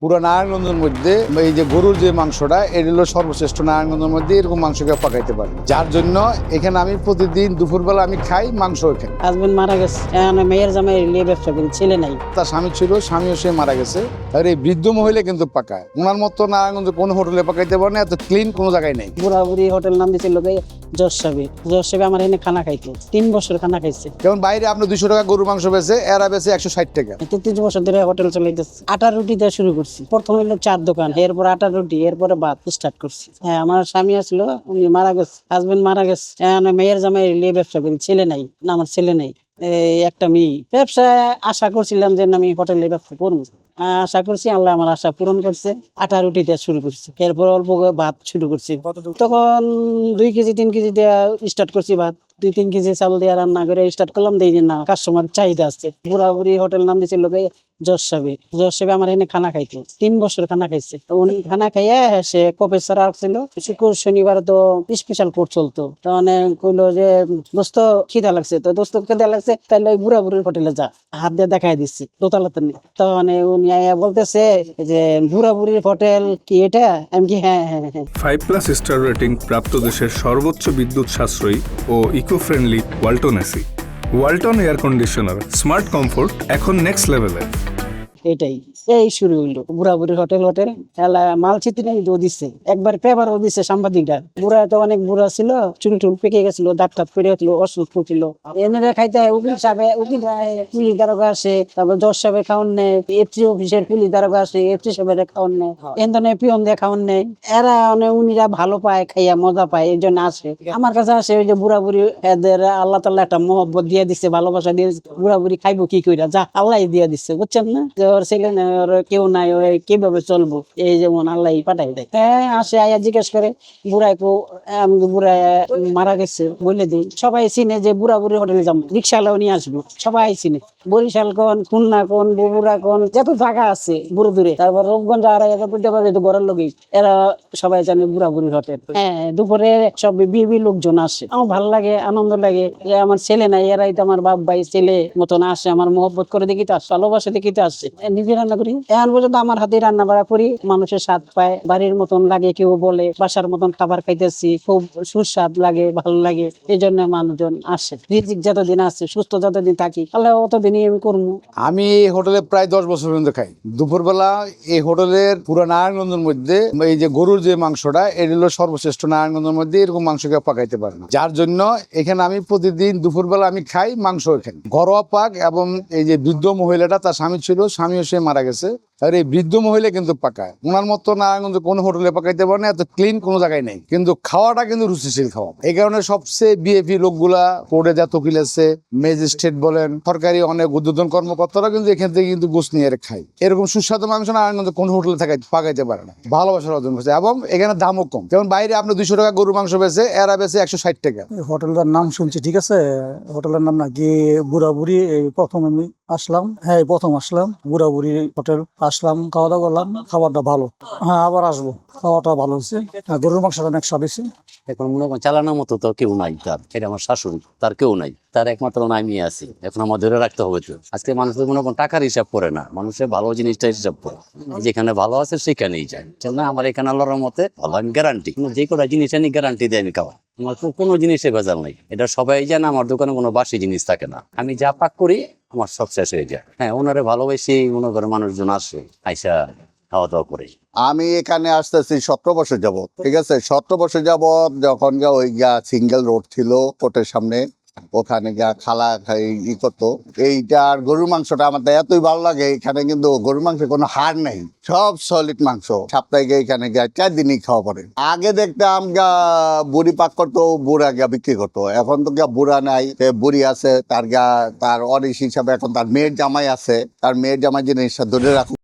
পুরো নারায়ণগঞ্জের মধ্যে এই যে গরুর যে মাংসটা এটা হলো সর্বশ্রেষ্ঠ। নারায়ণগঞ্জের মধ্যে এরকম মাংস কেউ পাকাইতে পারে না। যার জন্য এখানে আমি প্রতিদিন দুপুরবেলা আমি খাই মাংস। খাই। হাজবেন্ড মারা গেছে, এখন মেয়ের জামাই নিয়ে ব্যবসা করি, ছেলে নাই। তার স্বামী ছিল, স্বামীও সে মারা গেছে। আর এই বৃদ্ধ মহিলা কিন্তু পাকায়। ওনার মতো নারায়ণগঞ্জে কোনো হোটেলে পাকাইতে পারে না, এত ক্লিন কোনো জায়গায় নেই। বুড়া বুড়ি হোটেল নাম দিয়েছিল জজ সাহেব আমার এনে খানা খাইতে 3 বছর খানা খাইছে। যেমন বাইরে আপনি 200 টাকা গরুর মাংস বেচে, এরা বেচে 160 টাকা। 33 বছর ধরে হোটেল চালাইতেছে। আটার রুটি দিয়ে শুরু করছি। প্রথম হলো চার দোকান, এরপর আটার রুটি, এরপরে ভাত স্টার্ট করছি। হ্যাঁ, আমার স্বামী আসলো, উনি মারা গেছে, হাজবেন্ড মারা গেছে। এখন মেয়ের জামাই নিয়ে ব্যবসা করি, ছেলে নাই। না, আমার ছেলে নাই, এই একটা মেয়ে। ব্যবসা আশা করছিলাম যে আমি হোটেলে ব্যবসা করবো, আশা করছি, আল্লাহ আমার আশা পূরণ করছে। আটা রুটি দিয়ে শুরু করছি, এরপর অল্প করে ভাত শুরু করছি। তখন 2 কেজি 3 কেজি দিয়ে স্টার্ট করছি ভাত। 2-3 কেজি চাল দিয়ে রান্না করে স্টার্ট করলাম, দেখি না কাস্টমার চাহিদা আছে। বুড়াবুড়ি হোটেল নাম দিয়েছিল জজ সাহেব আমার এনে খানা খাইতে 3 বছর খানা খাইছে। তো উনি খানা খাইয়ে সে কপে ছাড়া আসছিল। শুক্র শনিবার তো স্পেশাল কোর্ট চলতো। তো অনেক কইলো যে দোস্ত খিদা লাগছে, তো দোস্ত খিদা লাগছে, তাইলে ওই বুড়াবুড়ির হোটেলে যা। হাত দিয়ে দেখাই দিচ্ছি দোতলাতে নিয়ে। তখন উনি বলতেছে যে বুড়াবুড়ির হোটেল কি এটা? আমি কি হ্যাঁ হ্যাঁ হ্যাঁ। 5+ স্টার রেটিং প্রাপ্ত দেশের সর্বোচ্চ বিদ্যুৎ সাশ্রয়ী ও eco friendly Walton AC. Walton air conditioner, smart comfort এখন নেক্সট লেভেলে। এটাই এই শুরু হইলো বুড়াবুড়ির হোটেল। এলা মাল চিত্রে দিচ্ছে, একবার পেপারও দিচ্ছে সাংবাদিকরা। বুড়া তো অনেক বুড়া ছিল, চুল টুল পেকে গেছিল, দাঁত টাত পেরে গেছিল, অসুস্থ ছিল। এনে খাইতে উকিল সাহেব, পুলিশ দারোগা আসে, তারপর জজ সাহেবের খাওয়ান নেই, এফসি অফিসের পুলিশ দারোগা আসে, এফসি সাহেবের খাওয়ান নেই, এখানে পিয়ন দিয়ে খাওয়ান নেই। এরা উনিরা ভালো পায়, খাইয়া মজা পায়, এই জন্য আসে আমার কাছে। আসে ওই যে বুড়া বুড়ি, এদের আল্লাহ তাআলা একটা মহব্বত দিয়ে দিচ্ছে, ভালোবাসা দিয়ে দিচ্ছে। বুড়া বুড়ি খাইবো কি কইরা, যা আল্লাহ দিয়ে দিচ্ছে, বুঝছেন না? যে ওর ছেলে নাই, ওর কেউ নাই, ওই কিভাবে চলবো, এই যেমন আল্লাহ পাঠাই দেয়। হ্যাঁ, আসে আয়া জিজ্ঞেস করে বুড়াইকো, আমি বুড়া মারা গেছে বলে দিই। সবাই চিনে যে বুড়া বুড়ি হোটেলে যাবো, রিক্সাওয়ালাও নিয়ে আসবো, সবাই চিনে। বরিশাল কোন, খুলনা কোন, বগুড়া কোন, যত জায়গা আছে বুড়ো দূরে, তারপর রূপগঞ্জ আর ঘরের লোকই, এরা সবাই জানে বুড়া বুড়ির হোটেল। হ্যাঁ, দুপুরে সব বিবি লোকজন আসে, আমার ভালো লাগে, আনন্দ লাগে যে আমার ছেলে নাই, এরাই তো আমার বাপ ভাই ছেলে মতন আসে, আমার মহব্বত করে দেখিতে আসে, ভালোবাসা দেখিতে আসে। নিজে রান্না করি, এখন পর্যন্ত আমার হাতে রান্না বাড়া করি, মানুষের স্বাদ পায়, বাড়ির মতন লাগে, কেউ বলে বাসার মতন খাবার খাইতেছি, খুব সুস্বাদ লাগে, ভালো লাগে। এই জন্য মানুষজন আসে। রিজিক যতদিন আছে, সুস্থ যতদিন থাকি, তাহলে অতদিনই আমি করবো। আমি এই হোটেলে প্রায় 10 বছর পর্যন্ত খাই। দুপুরবেলা এই হোটেলের পুরো নারায়ণগঞ্জের মধ্যে এই যে গরুর যে মাংসটা এটা হলো সর্বশ্রেষ্ঠ। নারায়ণগঞ্জের মধ্যে এরকম মাংস কেউ পাকাইতে পারে না। যার জন্য এখানে আমি প্রতিদিন দুপুরবেলা আমি খাই মাংস। এখানে ঘরোয়া পাক। এবং এই যে বৃদ্ধ মহিলাটা, তার স্বামী ছিল, স্বামীও সে মারা গেছে। আর এই বৃদ্ধ মহিলা কিন্তু পাকায়। ওনার মতো নারায়ণগঞ্জে কোনো হোটেলে পাকাইতে পারে না, এত ক্লিন কোনো জায়গায় নেই। কিন্তু খাওয়াটা কিন্তু রুচিশীল খাওয়া। এই কারণে সবচেয়ে বিএপি লোকগুলা, কোর্টে যত উকিল আছে, ম্যাজিস্ট্রেট বলেন, সরকারি অনেক ঊর্ধ্বতন কর্মকর্তারা কিন্তু এখান থেকে কিন্তু গোস নিয়ে খায়। এরকম সুস্বাদু মাংস নারায়ণগঞ্জে কোনো হোটেলে পাকাইতে পারে না। ভালোবাসার অর্জন করছে। এবং এখানে দামও কম। যেমন বাইরে আপনি 200 টাকা গরুর মাংস বেচে, এরা বেচে 160 টাকা। হোটেলটার নাম শুনছি, ঠিক আছে। হোটেলের নাম নাকি বুড়া বুড়ি। প্রথম আমি আসলাম, হ্যাঁ প্রথম আসলাম বুড়া বুড়ি হোটেল। আসলাম, খাওয়া দাওয়া করলাম, খাবারটা ভালো। হ্যাঁ, আবার আসবো, খাওয়াটা ভালো হয়েছে। গরুর মাংসটা অনেক স্বাদ হয়েছে। এখন মনে করেন চালানোর মতো তো কেউ নাই, তার এটা আমার শাশুড়ি, তার কেউ নাই, তার একমাত্র আমি আছি। এখন আমার ধরে রাখতে হবে তো। আজকে মানুষের মনে করেন টাকার হিসাব করে না, মানুষের ভালো জিনিসটা হিসাব করে। যেখানে ভালো আছে সেখানেই যায়। না, আমার এখানে আল্লাহর মতে ভালো, আমি গ্যারান্টি। যে কোনো জিনিস আমি গ্যারান্টি দিয়ে আমি খাওয়া। আমার কোনো জিনিসে ভেজাল নাই, এটা সবাই জানে। আমার দোকানে কোনো বাসি জিনিস থাকে না, আমি যা পাক করি আমার সব শেষ হয়ে যায়। হ্যাঁ, ওনারে ভালোবেসে মনে করে মানুষজন আসে, আইসা খাওয়া দাওয়া করে। আমি এখানে আসতেছি 17 বছর যাবত, ঠিক আছে। 17 বছর যাবত যখন ওই সিঙ্গেল রোড ছিল কোর্টের সামনে, ওখানে খালা ই করতো। এইটার গরুর মাংসটা আমার এতই ভালো লাগে। এখানে কিন্তু গরুর মাংসের কোনো হার নেই, সব সলিড মাংস। সাপ্তাহিক এখানে 4 দিনই খাওয়া পড়ে। আগে দেখতাম বুড়ি পাক করতো, বুড়া বিক্রি করতো। এখন তো বুড়া নাই, বুড়ি আছে, তার অরিস হিসাবে এখন তার মেয়ের জামাই আছে। তার মেয়ের জামাই জিনিসটা ধরে রাখো।